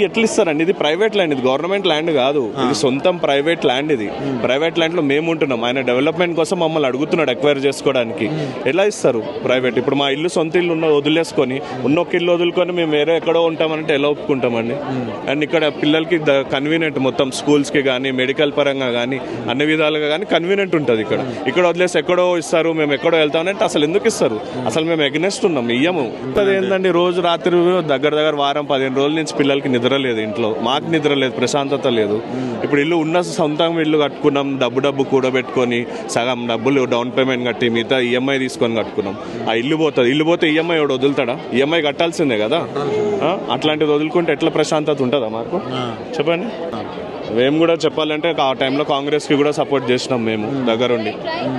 ఎట్లా ఇస్తారండి? ఇది ప్రైవేట్ ల్యాండ్, ఇది గవర్నమెంట్ ల్యాండ్ కాదు, ఇది సొంతం ప్రైవేట్ ల్యాండ్. ఇది ప్రైవేట్ ల్యాండ్ లో మేము ఉంటున్నాం. ఆయన డెవలప్మెంట్ కోసం మమ్మల్ని అడుగుతున్నాడు ఎక్వైర్ చేసుకోవడానికి. ఎలా ఇస్తారు ప్రైవేట్? ఇప్పుడు మా ఇల్లు సొంత ఇల్లు వదిలేసుకొని ఉన్నొక్క ఇల్లు వదులుకొని మేము వేరే ఎక్కడో ఉంటామంటే ఎలా ఒప్పుకుంటామండి? అండ్ ఇక్కడ పిల్లలకి కన్వీనియంట్, మొత్తం స్కూల్స్ కి కానీ మెడికల్ పరంగా కానీ అన్ని విధాలుగా కానీ కన్వీనియంట్ ఉంటుంది. ఇక్కడ వదిలేసి ఎక్కడో ఇస్తారు, మేము ఎక్కడో వెళ్తామంటే అసలు ఎందుకు ఇస్తారు? అసలు మేము ఎగ్నెస్ట్ ఉన్నాం, ఇయ్యము. ఏంటండి రోజు రాత్రి దగ్గర వారం 15 రోజుల నుంచి పిల్లలకి నిద్ర లేదు, ఇంట్లో మాకు నిద్ర లేదు, ప్రశాంతత లేదు. ఇప్పుడు ఇల్లు ఉన్న సొంతంగా ఇల్లు కట్టుకున్నాం, డబ్బు కూడబెట్టుకొని సగం డబ్బులు డౌన్ పేమెంట్ కట్టి మిగతా ఈఎంఐ తీసుకొని కట్టుకున్నాం. ఆ ఇల్లు పోతే ఈఎంఐ ఎవడు వదులుతాడా? ఈఎంఐ కట్టాల్సిందే కదా. అట్లాంటిది వదులుకుంటే ఎట్లా ప్రశాంతత ఉంటుందా మాకు? చెప్పండి. మేము కూడా చెప్పాలంటే ఆ టైంలో కాంగ్రెస్కి కూడా సపోర్ట్ చేసినాం మేము దగ్గరుండి.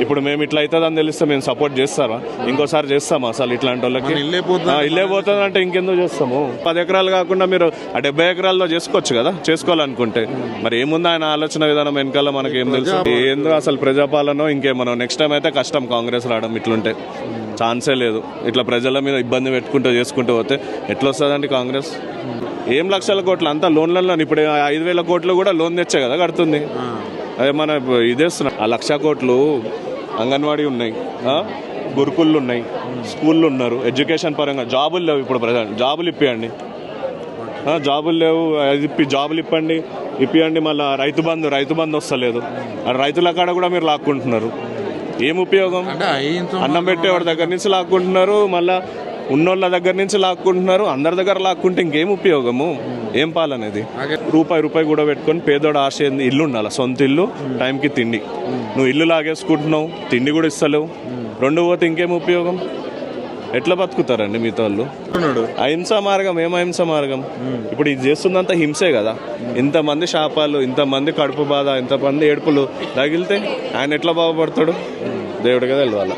ఇప్పుడు మేము ఇట్లా అవుతుందని తెలిస్తే మేము సపోర్ట్ చేస్తారా? ఇంకోసారి చేస్తామా అసలు ఇట్లాంటి వాళ్ళకి? ఇల్లే పోతుంది అంటే ఇంకెందుకు చేస్తాము? 10 ఎకరాలు కాకుండా మీరు ఆ 70 ఎకరాల్లో చేసుకోవచ్చు కదా, చేసుకోవాలనుకుంటే. మరి ఏముంది ఆయన ఆలోచన విధానం వెనకాల? మనకి ఏం తెలుసు? ఏందో అసలు ప్రజాపాలన ఇంకేమన్నా. నెక్స్ట్ టైం అయితే కష్టం కాంగ్రెస్ రావడం. ఇట్లుంటే ఛాన్సే లేదు. ఇట్లా ప్రజల మీద ఇబ్బంది పెట్టుకుంటూ పోతే ఎట్లా వస్తుందండి కాంగ్రెస్? ఏం లక్షల కోట్లు అంతా లోన్లలో. ఇప్పుడు 5,000 కోట్లు కూడా లోన్ తెచ్చే కదా కడుతుంది. అదే మన ఇదేస్తున్నా. ఆ 1,00,000 కోట్లు అంగన్వాడీ ఉన్నాయి, గురుకుళ్ళు ఉన్నాయి, స్కూళ్ళు ఉన్నారు, ఎడ్యుకేషన్ పరంగా జాబులు లేవు. ఇప్పుడు ప్రజెంట్ జాబులు ఇప్పియండి, జాబులు లేవు, జాబులు ఇప్పియండి. మళ్ళీ రైతు బంధు వస్తలేదు. రైతుల కాడ కూడా మీరు లాక్కుంటున్నారు. ఏం ఉపయోగం? అన్నం పెట్టేవాడి దగ్గర నుంచి లాక్కుంటున్నారు, మళ్ళా ఉన్నోళ్ళ దగ్గర నుంచి లాక్కుంటున్నారు. అందరి దగ్గర లాక్కుంటే ఇంకేం ఉపయోగము? ఏం పాలనేది? రూపాయి కూడా పెట్టుకొని పేదోడు ఆశ ఏంది? ఇల్లు ఉండాలి, సొంత ఇల్లు, టైంకి తిండి. నువ్వు ఇల్లు లాగేసుకుంటున్నావు, తిండి కూడా ఇస్తలేవు. 2 పోతే ఇంకేం ఉపయోగం? ఎట్లా బతుకుతారండి మీతో వాళ్ళు? అహింసా మార్గం. ఏం అహింసా మార్గం? ఇప్పుడు ఇది చేస్తుందంతా హింసే కదా. ఇంతమంది శాపాలు, ఇంతమంది కడుపు బాధ, ఇంతమంది ఏడుపులు తగిలితే ఆయన ఎట్లా బాగుపడతాడు? దేవుడిగా తెలవాలి.